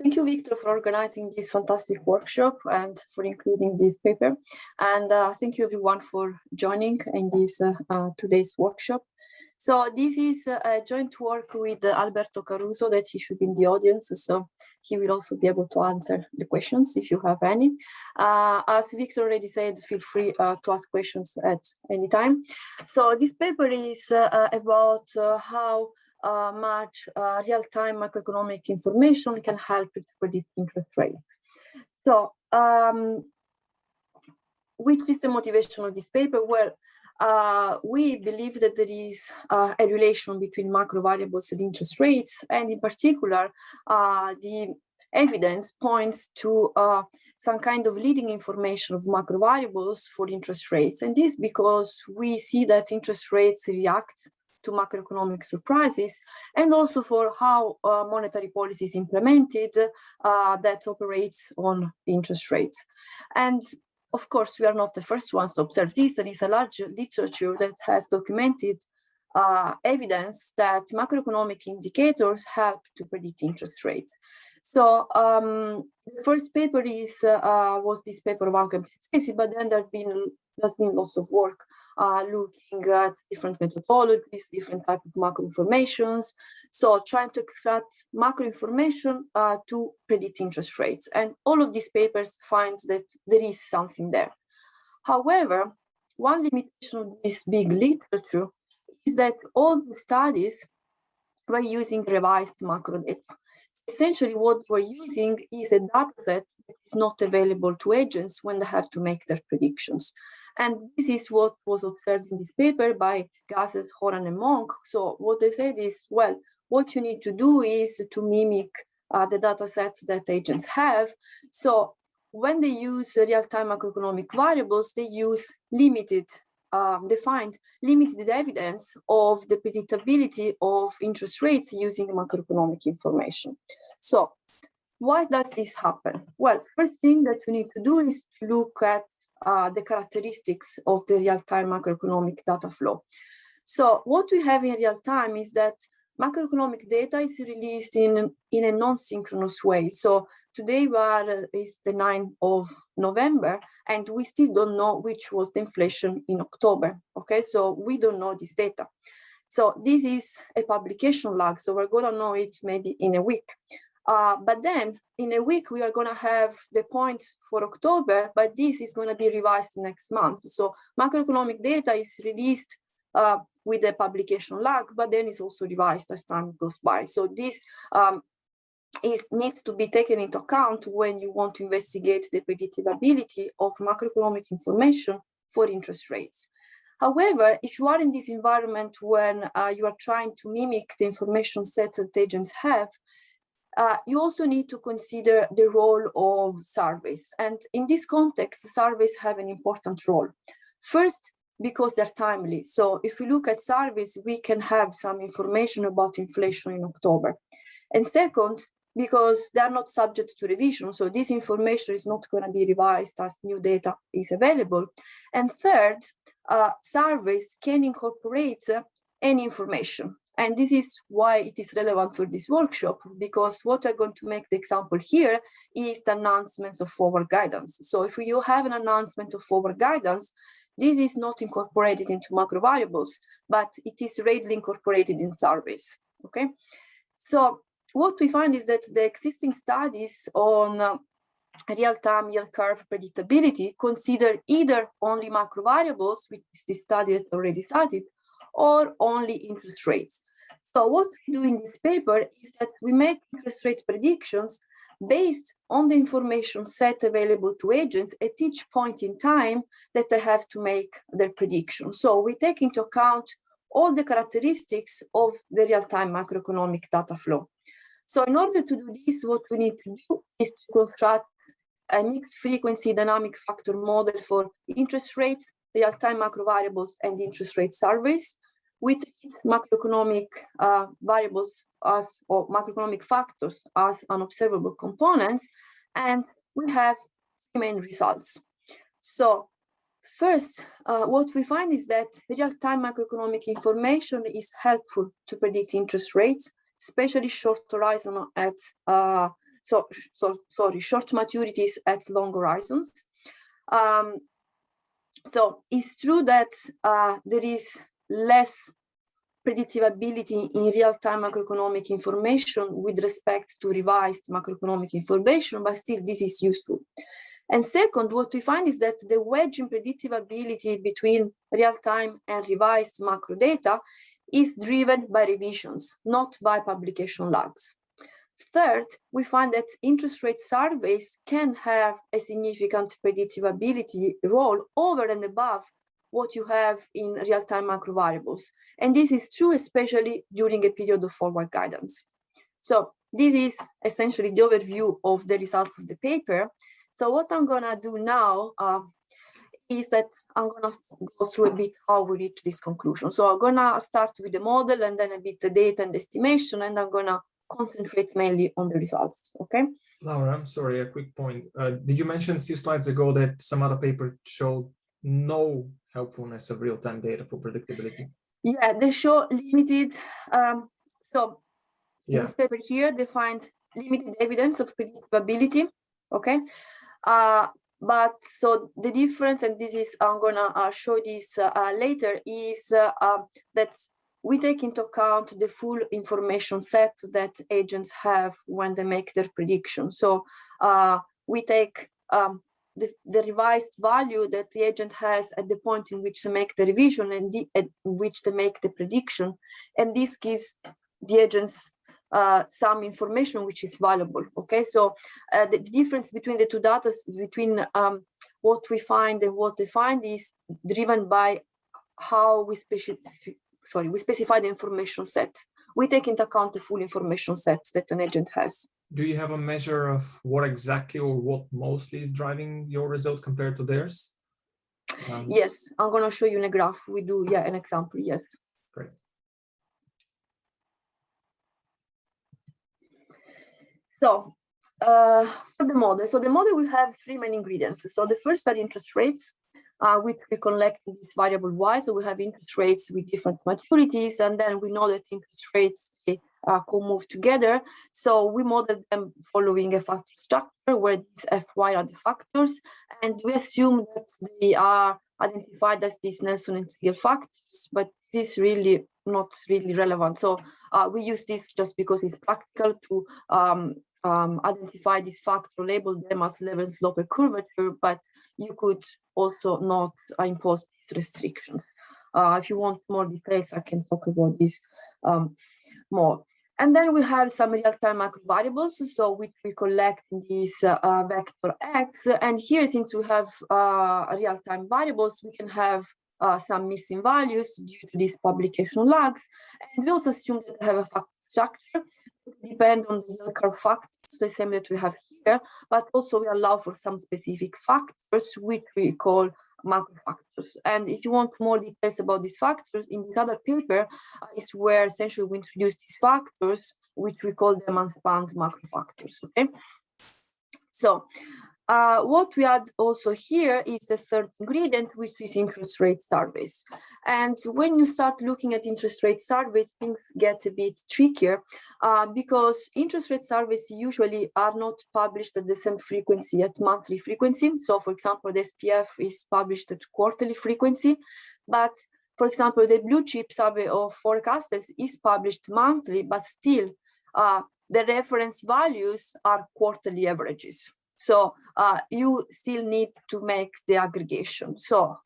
Thank you, Victor, for organizing this fantastic workshop and for including this paper. And thank you, everyone, for joining in this today's workshop. So this is a joint work with Alberto Caruso that he should be in the audience. So he will also be able to answer the questions if you have any. As Victor already said, feel free to ask questions at any time. So this paper is about how much real-time macroeconomic information can help to predict interest rates. So which is the motivation of this paper? Well, we believe that there is a relation between macro variables and interest rates, and in particular, the evidence points to some kind of leading information of macro variables for interest rates. And this because we see that interest rates react to macroeconomic surprises, and also for how monetary policy is implemented that operates on interest rates. And of course, we are not the first ones to observe this. There is a large literature that has documented evidence that macroeconomic indicators help to predict interest rates. So the first paper was this paper of Anke, but then there's been lots of work looking at different methodologies, different types of macro informations. So trying to extract macro information to predict interest rates. And all of these papers find that there is something there. However, one limitation of this big literature is that all the studies were using revised macro data. Essentially, what we're using is a data set that is not available to agents when they have to make their predictions. And this is what was observed in this paper by Gasses, Horan, and Monk. So what they said is, well, what you need to do is to mimic the data sets that agents have. So when they use real-time macroeconomic variables, they use they find limited evidence of the predictability of interest rates using macroeconomic information. So why does this happen? Well, first thing that we need to do is to look at the characteristics of the real-time macroeconomic data flow. So what we have in real time is that macroeconomic data is released in a non-synchronous way. So today is the 9th of November, and we still don't know which was the inflation in October. Okay, so we don't know this data. So this is a publication lag. So we're gonna know it maybe in a week. But then in a week, we are going to have the points for October, but this is going to be revised next month. So macroeconomic data is released with a publication lag, but then it's also revised as time goes by. So this needs to be taken into account when you want to investigate the predictability of macroeconomic information for interest rates. However, if you are in this environment when you are trying to mimic the information set that agents have, you also need to consider the role of surveys. And in this context, surveys have an important role. First, because they're timely. So if we look at surveys, we can have some information about inflation in October. And second, because they're not subject to revision. So this information is not going to be revised as new data is available. And third, surveys can incorporate any information. And this is why it is relevant for this workshop, because what we're going to make the example here is the announcements of forward guidance. So if you have an announcement of forward guidance, this is not incorporated into macro variables, but it is readily incorporated in surveys, okay? So what we find is that the existing studies on real-time yield curve predictability consider either only macro variables, which is the study that already started, or only interest rates. So what we do in this paper is that we make interest rate predictions based on the information set available to agents at each point in time that they have to make their prediction. So we take into account all the characteristics of the real-time macroeconomic data flow. So in order to do this, what we need to do is to construct a mixed frequency dynamic factor model for interest rates, real-time macro variables, and interest rate surveys, with macroeconomic variables or macroeconomic factors as unobservable components. And we have three main results. So first, what we find is that real-time macroeconomic information is helpful to predict interest rates, especially short horizon at short maturities at long horizons. So it's true that there is less predictability in real-time macroeconomic information with respect to revised macroeconomic information, but still this is useful. And second, what we find is that the wedge in predictability between real-time and revised macro data is driven by revisions, not by publication lags. Third, we find that interest rate surveys can have a significant predictability role over and above what you have in real-time macro variables. And this is true, especially during a period of forward guidance. So this is essentially the overview of the results of the paper. So what I'm gonna do now is that I'm gonna go through a bit how we reach this conclusion. So I'm gonna start with the model and then a bit the data and estimation, and I'm gonna concentrate mainly on the results, okay? Laura, I'm sorry, a quick point. Did you mention a few slides ago that some other paper showed no helpfulness of real-time data for predictability? Yeah, they show limited, this paper here, they find limited evidence of predictability, okay? But so the difference, and this is, I'm gonna show this later, is that we take into account the full information set that agents have when they make their prediction. So we take the revised value that the agent has at the point in which they make the revision and at which they make the prediction. And this gives the agents some information which is valuable, okay? So the difference between the two data, between what we find and what they find, is driven by how we specify the information set. We take into account the full information sets that an agent has. Do you have a measure of what exactly or what mostly is driving your result compared to theirs? Yes, I'm going to show you in a graph. We do, yeah, an example, yes. Great. So for the model, we have three main ingredients. So the first are interest rates, which we collect in this variable y. So we have interest rates with different maturities, and then we know that interest rates co-move together. So we model them following a factor structure where these Fy are the factors, and we assume that they are identified as these Nelson and Siegel factors, but this is really not really relevant. So we use this just because it's practical to identify this factor, label them as level slope and curvature, but you could also not impose these restrictions. If you want more details, I can talk about this more. And then we have some real-time macro variables, so which we collect in this vector x. And here, since we have real-time variables, we can have some missing values due to these publication lags. And we also assume that we have a factor structure that depend on the yield curve factors, the same that we have here, but also we allow for some specific factors, which we call macro factors. And if you want more details about these factors, in this other paper is where essentially we introduce these factors, which we call them unspanned macro factors, okay? So what we add also here is the third ingredient, which is interest rate surveys. And when you start looking at interest rate surveys, things get a bit trickier because interest rate surveys usually are not published at the same frequency, at monthly frequency. So for example, the SPF is published at quarterly frequency, but for example, the blue chip survey of forecasters is published monthly, but still the reference values are quarterly averages. So you still need to make the aggregation. So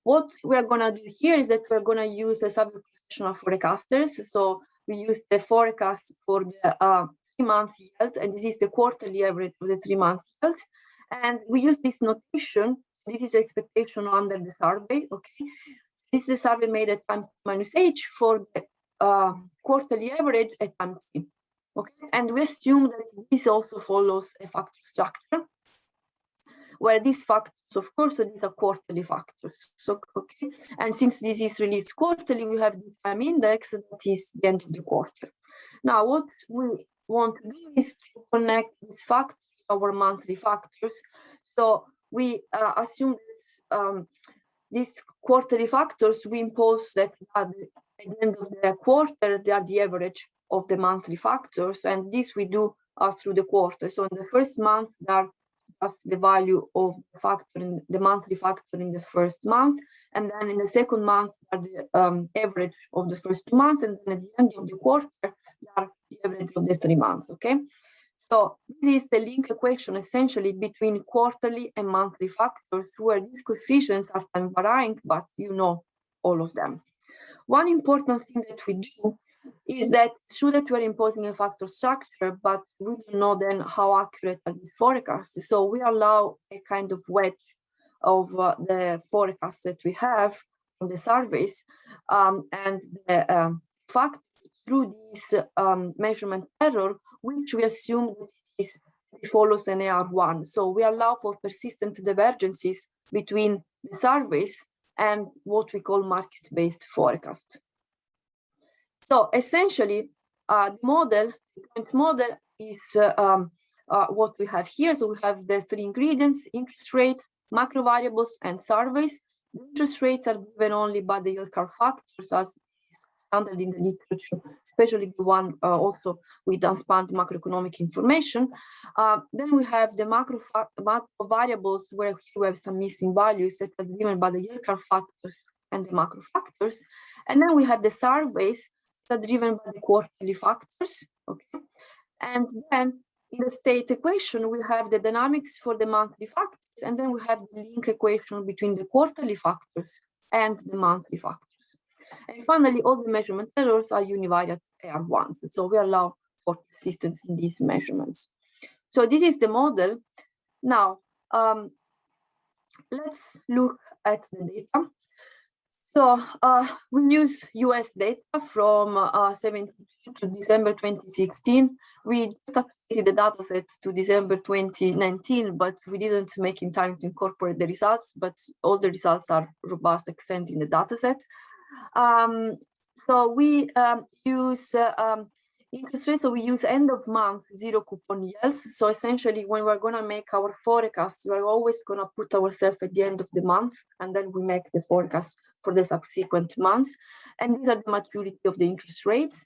what we're going to do here is that we're going to use the substitution of forecasters. So we use the forecast for the 3-month yield, and this is the quarterly average of the 3-month yield. And we use this notation. This is the expectation under the survey, okay? This is the survey made at time minus h for the quarterly average at time t. Okay, and we assume that this also follows a factor structure, where these factors, of course, these are quarterly factors. So, okay, and since this is released quarterly, we have this time index that is the end of the quarter. Now, what we want to do is to connect these factors to our monthly factors. So we assume that these quarterly factors, we impose that at the end of the quarter, they are the average of the monthly factors, and this we do through the quarter. So in the first month, there just the value of the factor in the monthly factor in the first month, and then in the second month are the average of the first 2 months, and then at the end of the quarter are the average of the 3 months. Okay, so this is the link equation essentially between quarterly and monthly factors, where these coefficients are time varying, but you know all of them. One important thing that we do is that it's true that we're imposing a factor structure, but we don't know then how accurate are these forecasts. So we allow a kind of wedge of the forecasts that we have from the surveys, and the factors through this measurement error, which we assume that it follows an AR1. So we allow for persistent divergences between the surveys and what we call market-based forecast. So essentially, the current model is what we have here. So we have the 3 ingredients: interest rates, macro variables, and surveys. The interest rates are given only by the yield curve factors as standard in the literature, especially the one also with unspanned macroeconomic information. Then we have the macro variables, where we have some missing values that are given by the yield curve factors and the macro factors. And then we have the surveys that are driven by the quarterly factors. Okay, and then in the state equation, we have the dynamics for the monthly factors, and then we have the link equation between the quarterly factors and the monthly factors. And finally, all the measurement errors are univariate AR1s. So we allow for persistence in these measurements. So this is the model. Now, let's look at the data. So we use US data from 17 to December 2016. We just updated the data set to December 2019, but we didn't make in time to incorporate the results, but all the results are robust, extending the data set. So we use interest rates, so we use end of month zero coupon yields. So essentially, when we're going to make our forecasts, we're always going to put ourselves at the end of the month, and then we make the forecast for the subsequent months. And these are the maturity of the interest rates.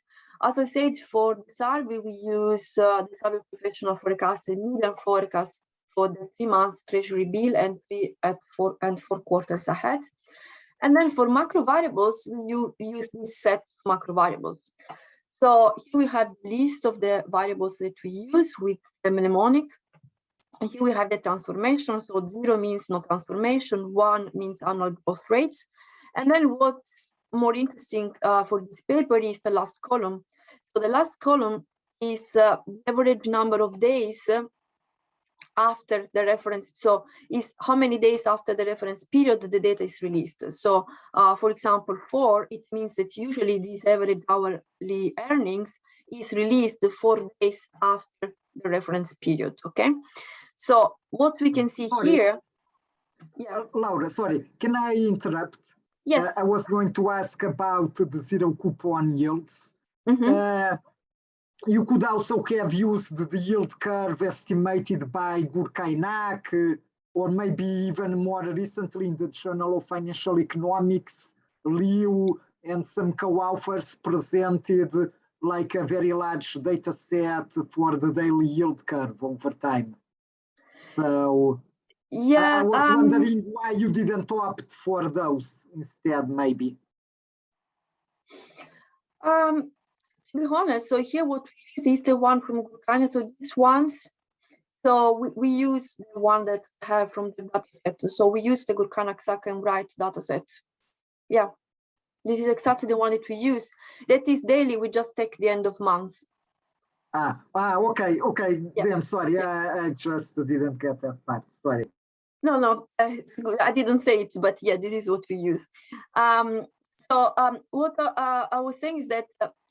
As I said, for the survey, we use the survey professional forecast and median forecast for the 3 months treasury bill and 4 quarters ahead. And then for macro variables, we use this set of macro variables. So here we have the list of the variables that we use with the mnemonic. And here we have the transformation. So 0 means no transformation, 1 means annual growth rates. And then what's more interesting for this paper is the last column. So the last column is the average number of days after the reference, so is how many days after the reference period the data is released. So for example, 4, it means that usually this average hourly earnings is released 4 days after the reference period. Okay, so what we can see here. Yeah, Laura, sorry, can I interrupt? Yes. I was going to ask about the zero coupon yields. You could also have used the yield curve estimated by Gurkainak, or maybe even more recently in the Journal of Financial Economics, Liu and some co-authors presented like a very large data set for the daily yield curve over time. So yeah, I was wondering why you didn't opt for those instead, maybe. To be honest, so here what we use is the one from Gurkainak. So these ones, so we use the one that I have from the dataset. So we use the Gurkainak, Saka, and Wright dataset. Yeah, this is exactly the one that we use. That is daily. We just take the end of month. Okay. Yeah. Then sorry, I just didn't get that part. Sorry. No, it's good. I didn't say it, but yeah, this is what we use. So what I was saying is that.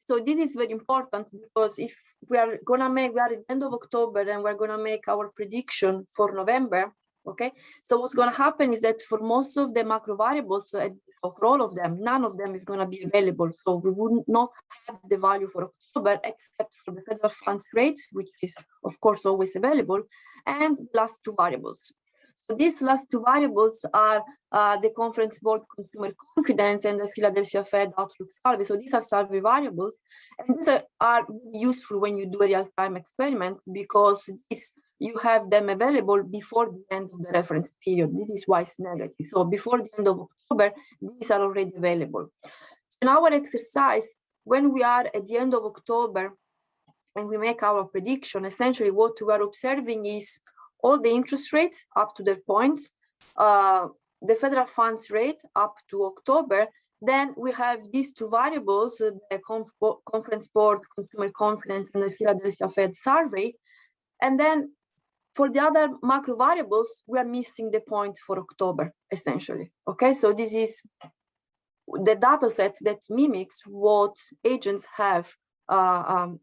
So this is very important, because if we are at the end of October and we're gonna make our prediction for November, okay? So what's gonna happen is that for most of the macro variables, for all of them, none of them is gonna be available. So we would not have the value for October except for the federal funds rate, which is of course always available, and the last 2 variables. So these last two variables are the Conference Board Consumer Confidence and the Philadelphia Fed Outlook Survey. So these are survey variables, and these are useful when you do a real-time experiment because you have them available before the end of the reference period. This is why it's negative. So before the end of October, these are already available. In our exercise, when we are at the end of October and we make our prediction, essentially what we are observing is all the interest rates up to their point, the federal funds rate up to October. Then we have these two variables, the Conference Board Consumer Confidence and the Philadelphia Fed Survey. And then for the other macro variables, we are missing the point for October, essentially. Okay, so this is the data set that mimics what agents have the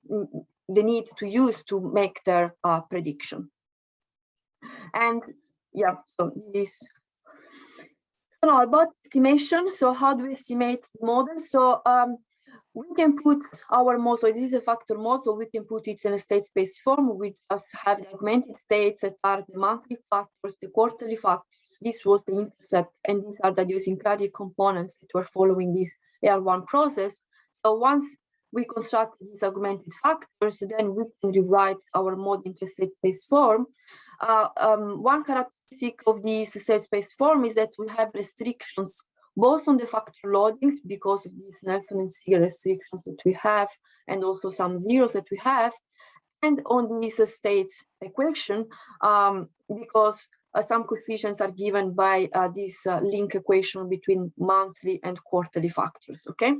need to use to make their prediction. And yeah, so this. So now about estimation. So how do we estimate the model? So we can put our model, this is a factor model, we can put it in a state space form. We just have the augmented states that are the monthly factors, the quarterly factors. This was the intercept, and these are the idiosyncratic components that were following this AR1 process. So once we construct these augmented factors, then we can rewrite our model into state space form. One characteristic of this state space form is that we have restrictions both on the factor loadings because of these Nelson and Sear restrictions that we have, and also some zeros that we have, and on this state equation because some coefficients are given by this link equation between monthly and quarterly factors. Okay,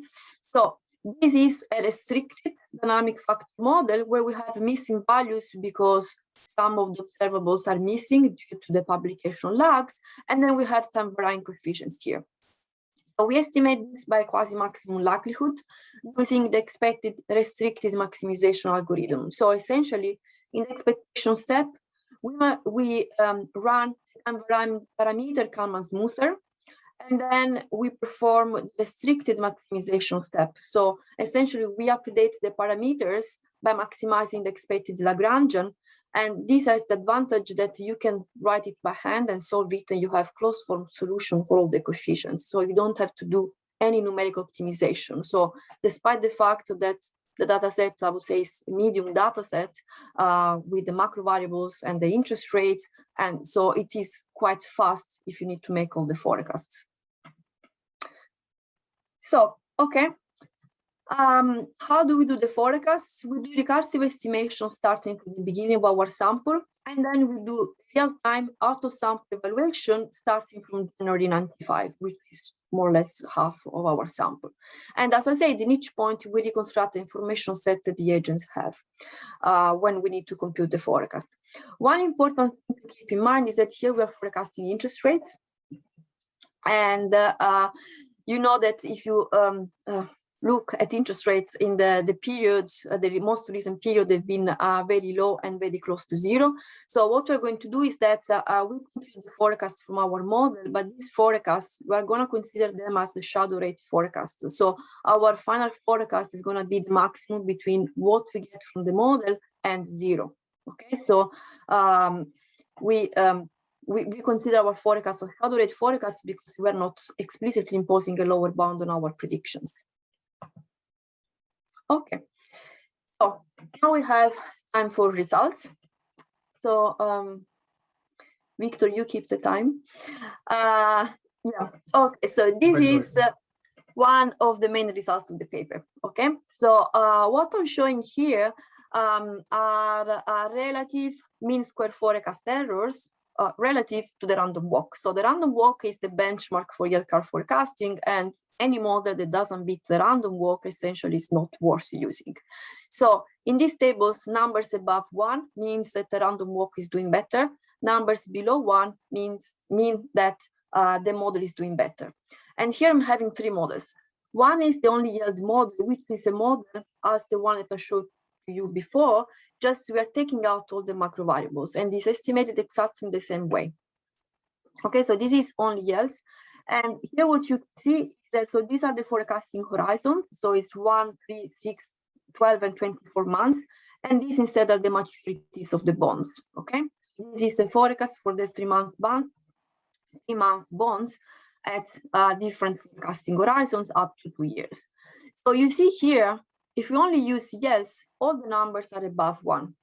so this is a restricted dynamic factor model where we have missing values because some of the observables are missing due to the publication lags, and then we have time varying coefficients here. So we estimate this by quasi-maximum likelihood using the expected restricted maximization algorithm. So essentially, in the expectation step, we run time varying parameter Kalman-Smoother, and then we perform the restricted maximization step. So essentially, we update the parameters by maximizing the expected Lagrangian. And this has the advantage that you can write it by hand and solve it, and you have closed form solution for all the coefficients. So you don't have to do any numerical optimization. So despite the fact that the data set, I would say, is a medium data set with the macro variables and the interest rates. And so it is quite fast if you need to make all the forecasts. So, okay. How do we do the forecasts? We do recursive estimation starting from the beginning of our sample, and then we do real-time out-of-sample evaluation starting from January 95, which is more or less half of our sample. And as I said, in each point, we reconstruct the information set that the agents have when we need to compute the forecast. One important thing to keep in mind is that here we are forecasting interest rates. And you know that if you look at interest rates in the periods, the most recent period, they've been very low and very close to zero. So what we're going to do is that we compute the forecast from our model, but these forecasts, we're going to consider them as a shadow rate forecast. So our final forecast is going to be the maximum between what we get from the model and zero. Okay, so we consider our forecast as shadow rate forecast because we're not explicitly imposing a lower bound on our predictions. Okay, so now we have time for results. So Victor, you keep the time. Yeah, okay, so this is one of the main results of the paper, okay? So what I'm showing here are relative mean square forecast errors relative to the random walk. So the random walk is the benchmark for yield curve forecasting, and any model that doesn't beat the random walk essentially is not worth using. So in these tables, numbers above 1 means that the random walk is doing better. Numbers below 1 mean that the model is doing better. And here I'm having 3 models. One is the only yield model, which is a model as the one that I showed to you before, just we are taking out all the macro variables and is estimated exactly in the same way. Okay, so this is only yields. And here what you see is that, so these are the forecasting horizons. So it's 1, 3, 6, 12, and 24 months. And these instead are the maturities of the bonds, okay? this is a forecast for the 3-month bonds at different forecasting horizons up to 2 years. So you see here, if you only use yields, all the numbers are above 1.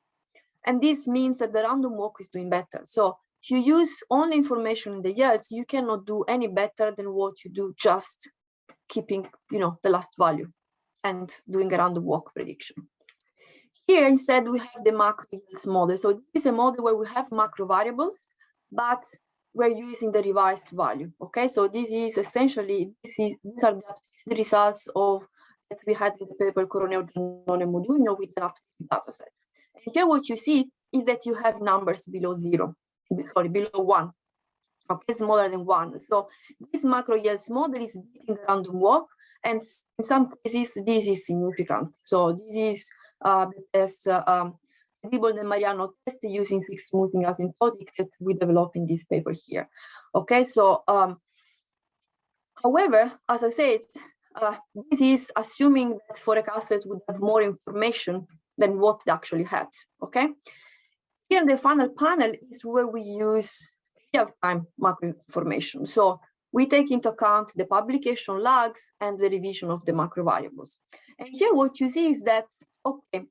And this means that the random walk is doing better. So if you use only information in the yields, you cannot do any better than what you do just keeping, the last value and doing a random walk prediction. Here instead we have the macro yields model. So this is a model where we have macro variables, but we're using the revised value. Okay, so this is essentially these are the results of that we had in the paper Coroneo and Modugno with an updated data set. And here what you see is that you have numbers below 1. Okay, smaller than 1. So this macro yields model is beating the random walk, and in some cases this is significant. So this is the test, Diebold and Mariano test using fixed smoothing asymptotic that we developed in this paper here. Okay, so however, as I said, this is assuming that forecasters would have more information than what they actually had. Okay, here the final panel is where we use real-time macro information. So we take into account the publication lags and the revision of the macro variables. And here what you see is that, okay,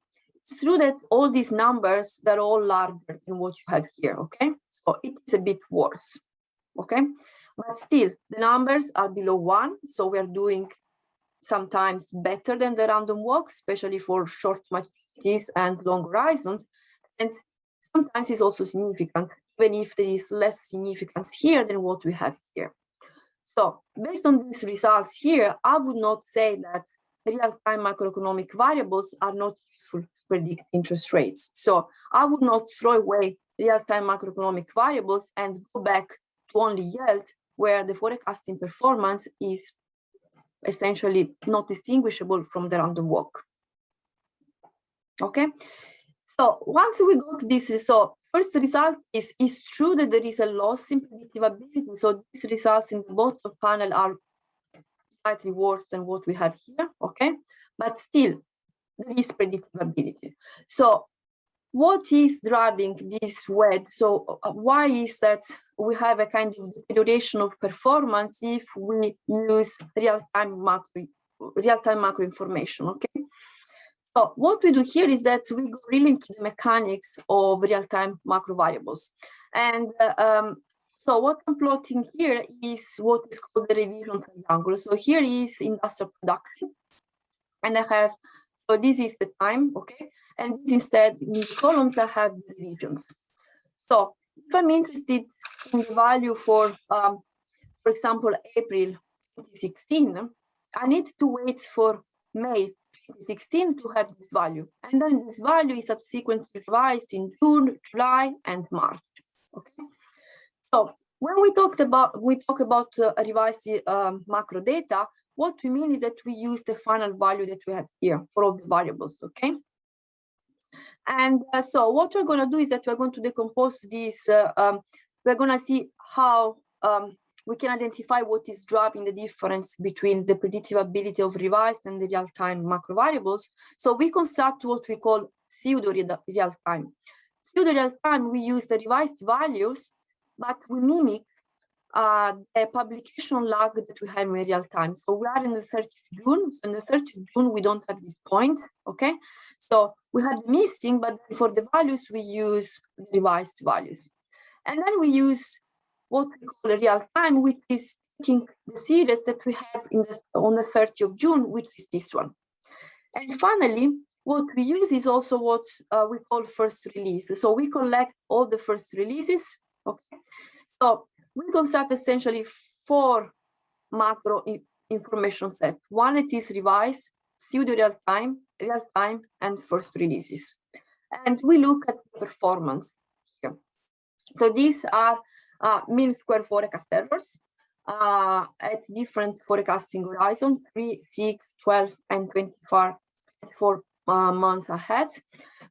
it's true that all these numbers, they're all larger than what you have here, okay? So it's a bit worse, okay? But still, the numbers are below 1, so we're doing sometimes better than the random walk, especially for short maturities and long horizons. And sometimes it's also significant, even if there is less significance here than what we have here. So based on these results here, I would not say that real-time macroeconomic variables are not useful to predict interest rates. So I would not throw away real-time macroeconomic variables and go back to only yield, where the forecasting performance is essentially not distinguishable from the random walk. Okay, so once we got this result, first result is it's true that there is a loss in predictability. So these results in the bottom panel are slightly worse than what we have here, okay? But still, there is predictability. So what is driving this wedge? So why is that we have a kind of deterioration of performance if we use real-time macro information, okay? So what we do here is that we go really into the mechanics of real-time macro variables. And so what I'm plotting here is what is called the revision triangle. So here is industrial production. And I have, so this is the time, okay? And this instead, in the columns, I have the regions. So if I'm interested in the value for example, April 2016, I need to wait for May 2016 to have this value. And then this value is subsequently revised in June, July, and March. Okay. So when we talk about revised macro data, what we mean is that we use the final value that we have here for all the variables, okay? And so what we're going to do is that we're going to decompose this. We're going to see how we can identify what is driving the difference between the predictability of revised and the real-time macro variables. So we construct what we call pseudo real-time. Pseudo real-time, we use the revised values, but we mimic the publication lag that we have in real time. So we are in the 30th of June. So in the 30th of June, we don't have this point, okay? So we have the missing, but for the values, we use the revised values. And then we use what we call real time, which is taking the series that we have on the 30th of June, which is this one. And finally, what we use is also what we call first release. So we collect all the first releases, okay? So we construct essentially 4 macro information sets. One, it is revised, pseudo real time, and first releases. And we look at the performance here. So these are mean square forecast errors at different forecasting horizons, 3, 6, 12, and 24 months ahead.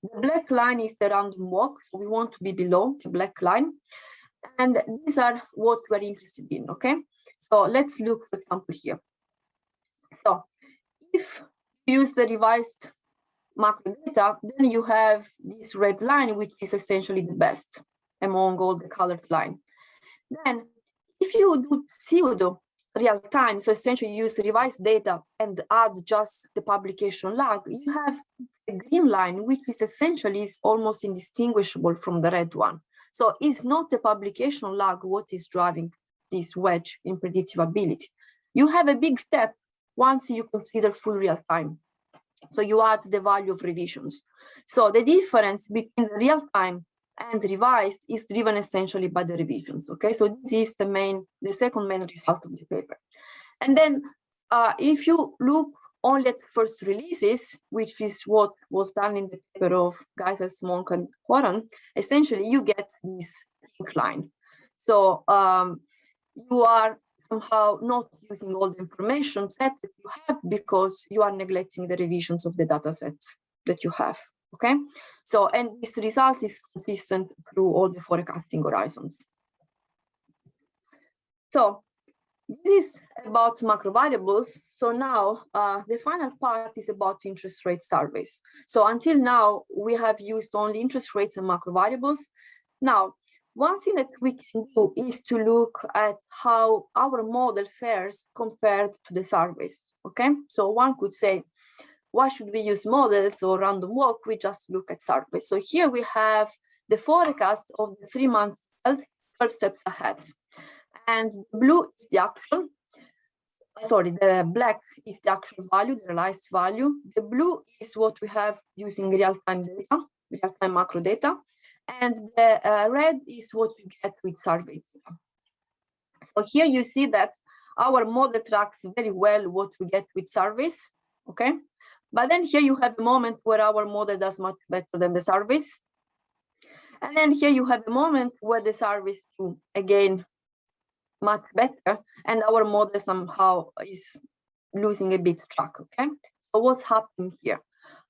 The black line is the random walk, so we want to be below the black line. And these are what we're interested in, okay? So let's look, for example, here. So if you use the revised macro data, then you have this red line, which is essentially the best. among all the colored line. Then if you do pseudo real time, so essentially use revised data and add just the publication lag, you have a green line, which is essentially is almost indistinguishable from the red one. So it's not the publication lag what is driving this wedge in predictability. You have a big step once you consider full real time. So you add the value of revisions. So the difference between real time and revised is driven essentially by the revisions. Okay, so this is the second main result of the paper. And then if you look only at first releases, which is what was done in the paper of Gaitas, Monk, and Quaran, essentially you get this pink line. So you are somehow not using all the information set that you have because you are neglecting the revisions of the data sets that you have. Okay, so and this result is consistent through all the forecasting horizons. So this is about macro variables. So now the final part is about interest rate surveys. So until now, we have used only interest rates and macro variables. Now, one thing that we can do is to look at how our model fares compared to the surveys. Okay, so one could say, why should we use models or random walk? We just look at surveys. So here we have the forecast of the 3 months 12 steps ahead. And blue is the actual, sorry, the black is the actual value, the realized value. The blue is what we have using real-time data, real-time macro data. And the red is what we get with survey data. So here you see that our model tracks very well what we get with surveys, okay? But then here you have a moment where our model does much better than the surveys. And then here you have a moment where the surveys do, again, much better, and our model somehow is losing a bit track, okay? So what's happening here?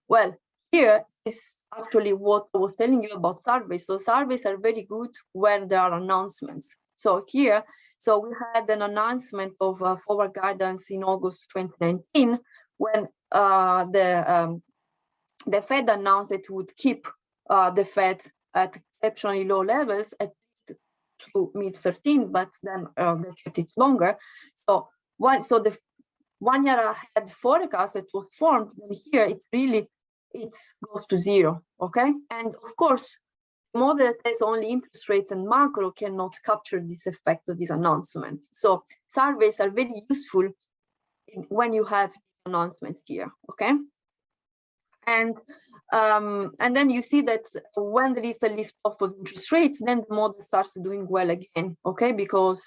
Well, here is actually what I was telling you about surveys. So surveys are very good when there are announcements. So here, so we had an announcement of forward guidance in August 2019 when the Fed announced it would keep the Fed at exceptionally low levels at least through mid-13, but then they kept it longer. So the 1 year ahead forecast that was formed, and here it's really, it goes to zero, okay? And of course, the model that has only interest rates and macro cannot capture this effect of this announcement. So surveys are very useful when you have announcements here, okay? And then you see that when there is a lift off of interest rates, then the model starts doing well again, okay? Because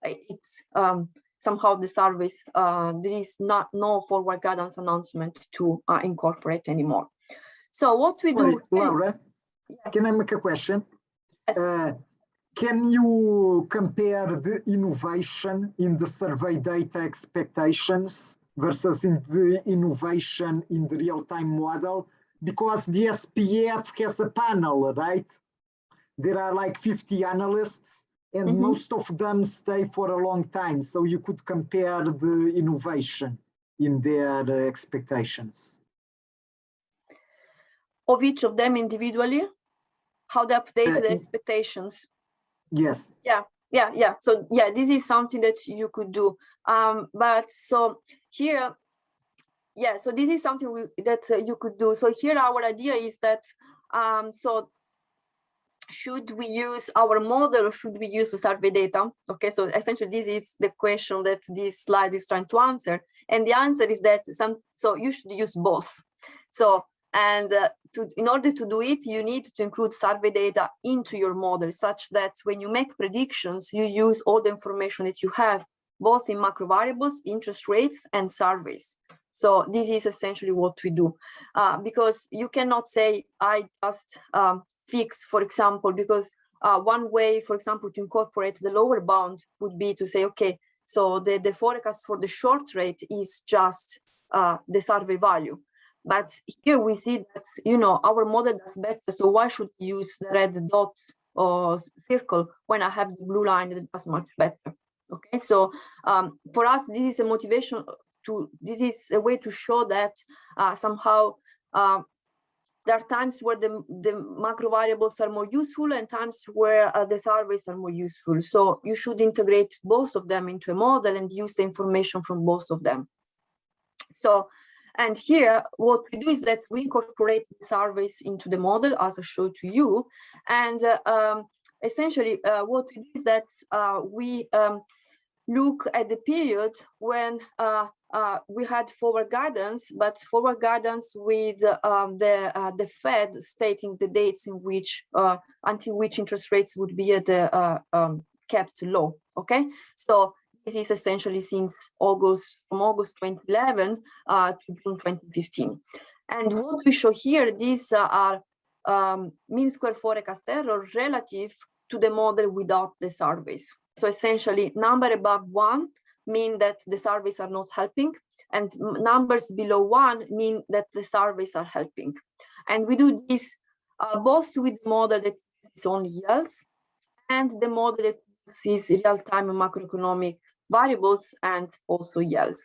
it's somehow the surveys, there is no forward guidance announcement to incorporate anymore. So what we do— Laura, yeah. Can I make a question? Yes. Can you compare the innovation in the survey data expectations versus in the innovation in the real-time model? Because the SPF has a panel, right? There are like 50 analysts, and most of them stay for a long time. So you could compare the innovation in their expectations. Of each of them individually? How they update the expectations? Yes. Yeah. So yeah, this is something that you could do. But so here, yeah, so this is something that you could do. So here our idea is that, so should we use our model or should we use the survey data? Okay, so essentially this is the question that this slide is trying to answer. And the answer is that so you should use both. So, and in order to do it, you need to include survey data into your model such that when you make predictions, you use all the information that you have, both in macro variables, interest rates, and surveys. So this is essentially what we do, because you cannot say, I just fix, for example, because one way, for example, to incorporate the lower bound would be to say, okay, so the forecast for the short rate is just the survey value. But here we see that, you know, our model does better. So why should we use the red dot or circle when I have the blue line that does much better? Okay, so for us, this is a motivation this is a way to show that somehow there are times where the macro variables are more useful and times where the surveys are more useful. So you should integrate both of them into a model and use the information from both of them. So, and here, what we do is that we incorporate the surveys into the model, as I showed to you. And essentially, what we do is that we look at the period when we had forward guidance, but forward guidance with the Fed stating the dates in which until which interest rates would be at the kept low. Okay, so this is essentially since from August 2011 to June 2015. And what we show here, these are mean square forecast error relative to the model without the surveys. So essentially, number above 1 mean that the surveys are not helping, and numbers below 1 mean that the surveys are helping. And we do this both with the model that is only yields and the model that sees real-time macroeconomic variables and also yields.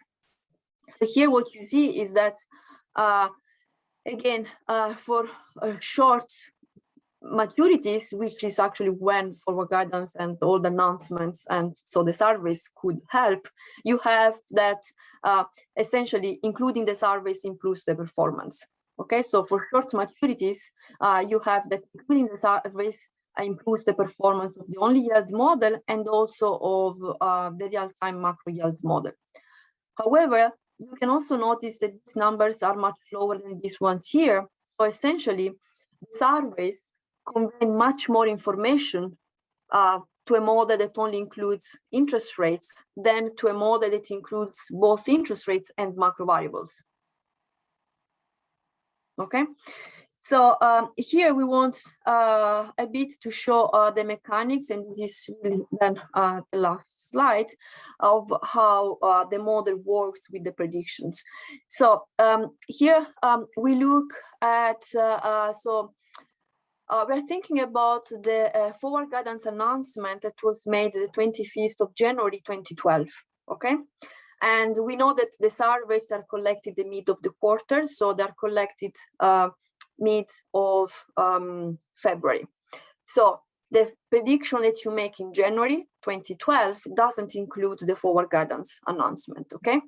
So here what you see is that, again, for short maturities, which is actually when forward guidance and all the announcements and so the surveys could help, you have that essentially including the surveys improves the performance. Okay, so for short maturities, you have that including the surveys improves the performance of the only yield model and also of the real-time macro yield model. However, you can also notice that these numbers are much lower than these ones here. So essentially, the surveys convey much more information to a model that only includes interest rates than to a model that includes both interest rates and macro variables. Okay, so here we want a bit to show the mechanics, and this is really then the last slide of how the model works with the predictions. So here we look at, we're thinking about the forward guidance announcement that was made the 25th of January 2012, okay? And we know that the surveys are collected the mid of the quarter, so they're collected mid of February. So the prediction that you make in January 2012 doesn't include the forward guidance announcement, okay?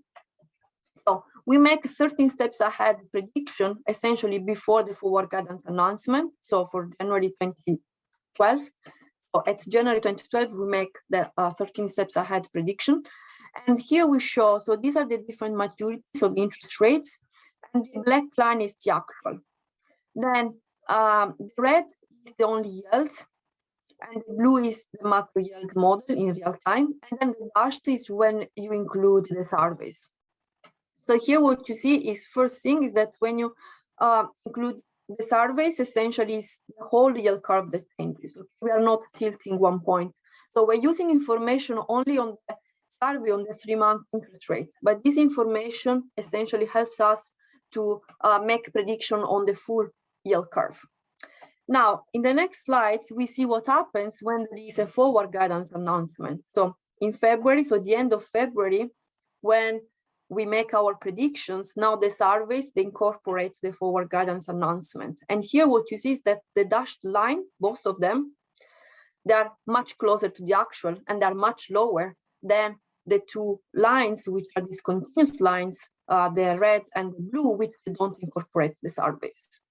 So we make 13 steps ahead prediction, essentially before the forward guidance announcement. So for January 2012, so at January 2012, we make the 13 steps ahead prediction. And here we show, so these are the different maturities of the interest rates, and the black line is the actual. Then the red is the only yield, and the blue is the macro yield model in real time, and then the dashed is when you include the surveys. So here what you see is, first thing is that when you include the surveys, essentially is the whole yield curve that changes. Okay? We are not tilting one point. So we're using information only on the survey on the 3-month interest rate, but this information essentially helps us to make prediction on the full yield curve. Now, in the next slides, we see what happens when there is a forward guidance announcement. So in February, so the end of February, when we make our predictions, now the surveys, they incorporate the forward guidance announcement. And here what you see is that the dashed line, both of them, they are much closer to the actual and they are much lower than the two lines, which are these continuous lines, the red and the blue, which don't incorporate the surveys.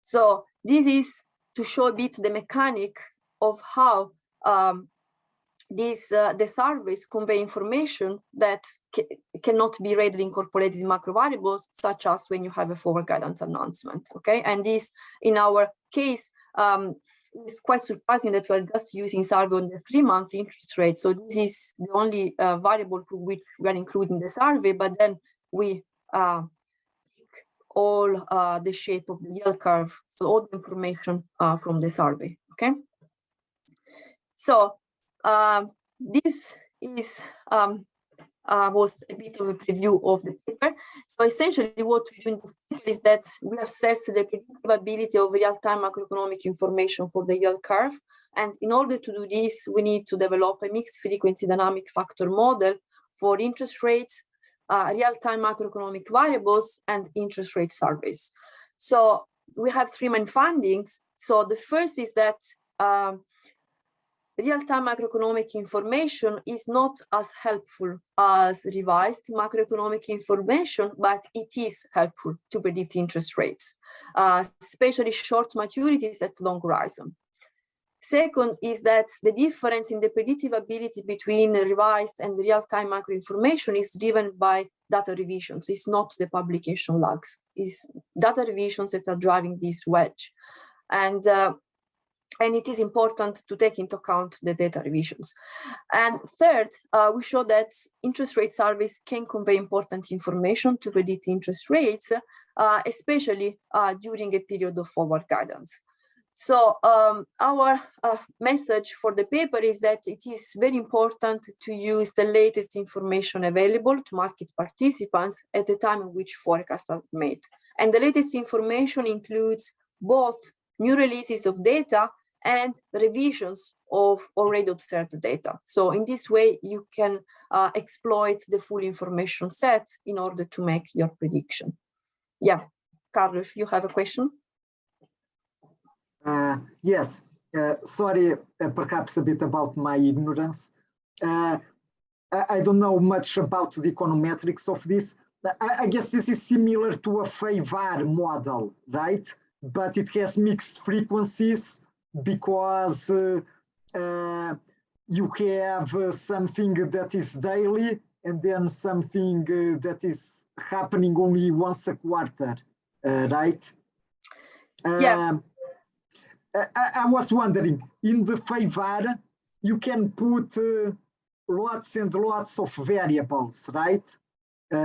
So this is to show a bit the mechanic of how the surveys convey information that cannot be readily incorporated in macro variables, such as when you have a forward guidance announcement. Okay, and this, in our case, is quite surprising that we're just using survey on the 3-month interest rate. So this is the only variable for which we are including the survey, but then we all the shape of the yield curve, so all the information from the survey. Okay, so this is was a bit of a preview of the paper. So essentially what we do in this paper is that we assess the predictability of real-time macroeconomic information for the yield curve. And in order to do this, we need to develop a mixed frequency dynamic factor model for interest rates, real-time macroeconomic variables, and interest rate surveys. So we have three main findings. So the first is that real-time macroeconomic information is not as helpful as revised macroeconomic information, but it is helpful to predict interest rates, especially short maturities at long horizon. Second is that the difference in the predictive ability between revised and real-time macro information is driven by data revisions. It's not the publication lags. It's data revisions that are driving this wedge. And it is important to take into account the data revisions. And third, we show that interest rate surveys can convey important information to predict interest rates, especially during a period of forward guidance. So our message for the paper is that it is very important to use the latest information available to market participants at the time in which forecasts are made. And the latest information includes both new releases of data and revisions of already observed data. So in this way, you can exploit the full information set in order to make your prediction. Yeah, Carlos, you have a question? Yes, sorry, perhaps a bit about my ignorance. I don't know much about the econometrics of this. I guess this is similar to a FAVAR model, right? But it has mixed frequencies because you have something that is daily and then something that is happening only once a quarter, right? Yeah. I was wondering, in the FAVAR, you can put lots and lots of variables, right?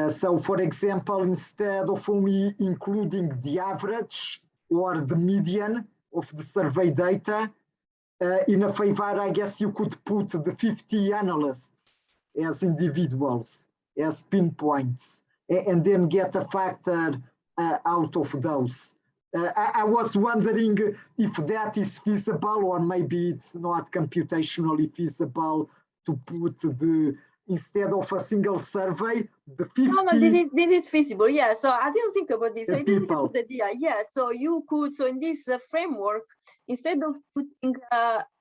So for example, instead of only including the average or the median of the survey data, in a FAVAR, I guess you could put the 50 analysts as individuals, as pinpoints, and then get a factor out of those. I was wondering if that is feasible, or maybe it's not computationally feasible to put the, instead of a single survey, the 50. No, this is feasible. Yeah. So I didn't think about this. So this is a good idea. Yeah. So you could, so in this framework, instead of putting,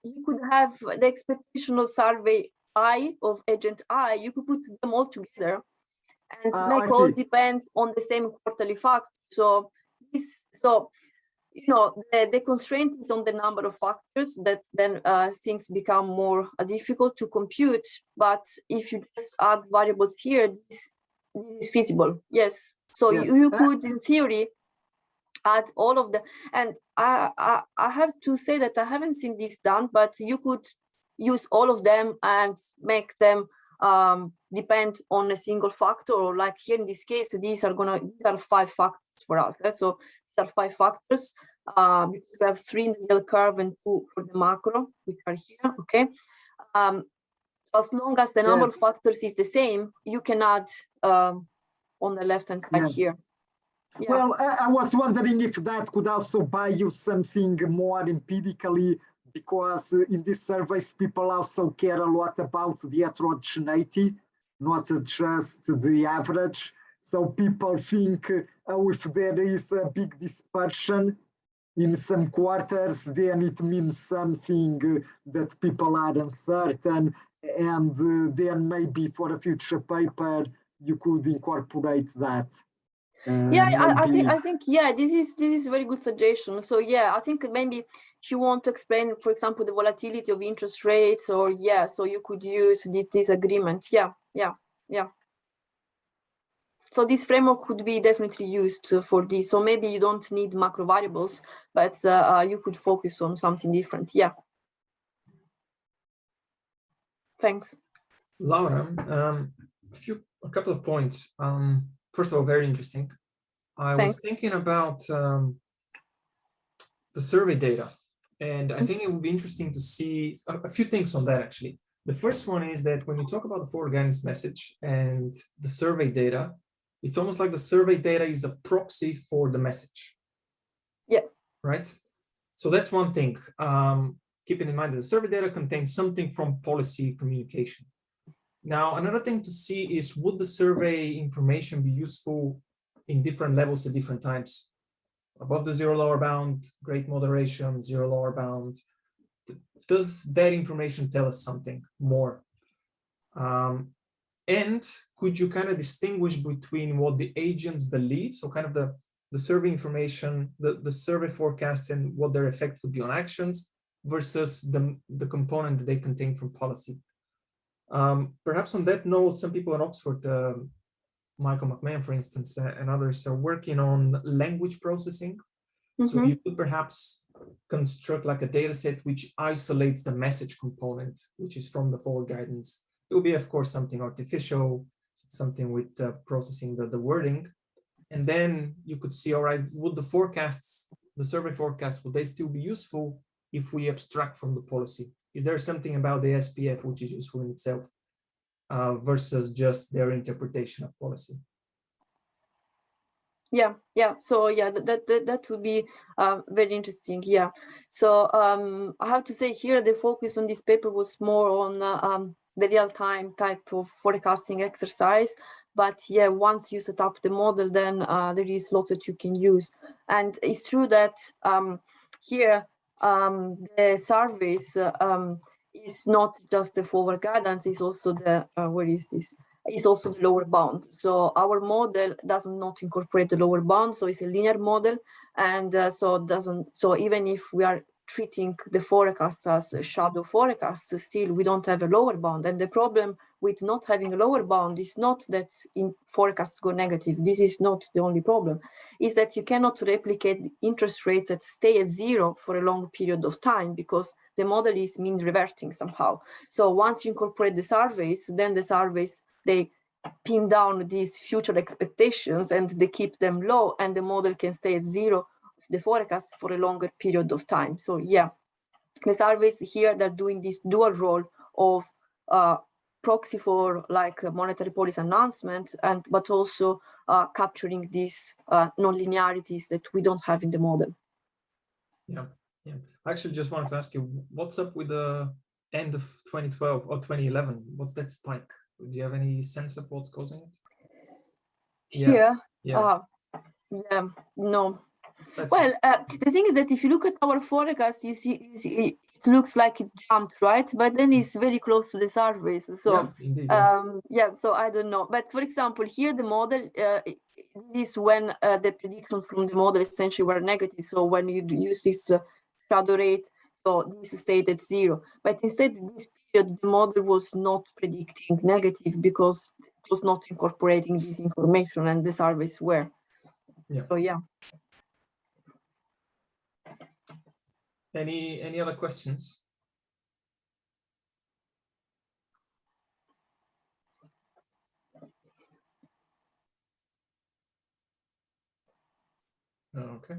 you could have the expectational survey I of agent I, you could put them all together and make all depend on the same quarterly factor. So this, so you know, the constraint is on the number of factors that then things become more difficult to compute. But if you just add variables here, this is feasible. Yes. So yes. You could, in theory, add all of the, and I have to say that I haven't seen this done, but you could use all of them and make them depend on a single factor, or like here in this case, these are 5 factors for us. So these are 5 factors because we have 3 in the yield curve and 2 for the macro, which are here. Okay. As long as the number of factors is the same, you can add on the left-hand side here. Yeah. Well, I was wondering if that could also buy you something more empirically, because in these surveys, people also care a lot about the heterogeneity, not just the average. So people think, oh, if there is a big dispersion in some quarters, then it means something that people are uncertain, and then maybe for a future paper, you could incorporate that. Yeah, I think yeah, this is a very good suggestion. So yeah, I think maybe if you want to explain, for example, the volatility of interest rates, or yeah, so you could use this agreement. Yeah. So this framework could be definitely used for this. So maybe you don't need macro variables, but you could focus on something different. Yeah. Thanks. Laura, a couple of points. First of all, very interesting. I was thinking about the survey data, and I think it would be interesting to see a few things on that, actually. The first one is that when you talk about the forward guidance message and the survey data, it's almost like the survey data is a proxy for the message. Yeah. Right? So that's one thing. Keeping in mind that the survey data contains something from policy communication. Now, another thing to see is, would the survey information be useful in different levels at different times? above the zero lower bound, great moderation, zero lower bound. Does that information tell us something more? And could you kind of distinguish between what the agents believe, so kind of the survey information, the survey forecast, and what their effect would be on actions, versus the component that they contain from policy? Perhaps on that note, some people in Oxford, Michael McMahon, for instance, and others are working on language processing. So you could perhaps construct like a data set which isolates the message component, which is from the forward guidance. It will be, of course, something artificial, something with processing the wording. And then you could see, all right, would the forecasts, the survey forecasts, would they still be useful if we abstract from the policy? Is there something about the SPF which is useful in itself versus just their interpretation of policy? Yeah. So yeah, that would be very interesting. Yeah. So I have to say here the focus on this paper was more on the real-time type of forecasting exercise. But yeah, once you set up the model, then there is lots that you can use. And it's true that here the surveys is not just the forward guidance, it's also the where is this? It's also the lower bound. So our model does not incorporate the lower bound, so it's a linear model, and so even if we are treating the forecasts as shadow forecasts, still we don't have a lower bound. And the problem with not having a lower bound is not that in forecasts go negative. This is not the only problem. Is that you cannot replicate the interest rates that stay at zero for a long period of time, because the model is mean reverting somehow. So once you incorporate the surveys, then the surveys, they pin down these future expectations and they keep them low, and the model can stay at zero, the forecast, for a longer period of time. So yeah, the surveys here, they're doing this dual role of proxy for like monetary policy announcement, but also capturing these non-linearities that we don't have in the model. Yeah. I actually just wanted to ask you, what's up with the end of 2012 or 2011? What's that spike? Do you have any sense of what's causing it? Here, yeah. No. That's well, the thing is that if you look at our forecast, you see it looks like it jumped, right? But then it's very close to the surveys. So yeah, indeed, so I don't know. But for example, here the model, this is when the predictions from the model essentially were negative. So when you use this shadow rate, so this stayed at zero. But instead, this period, the model was not predicting negative because it was not incorporating this information, and the surveys were. Yeah. So yeah. Any other questions? Okay.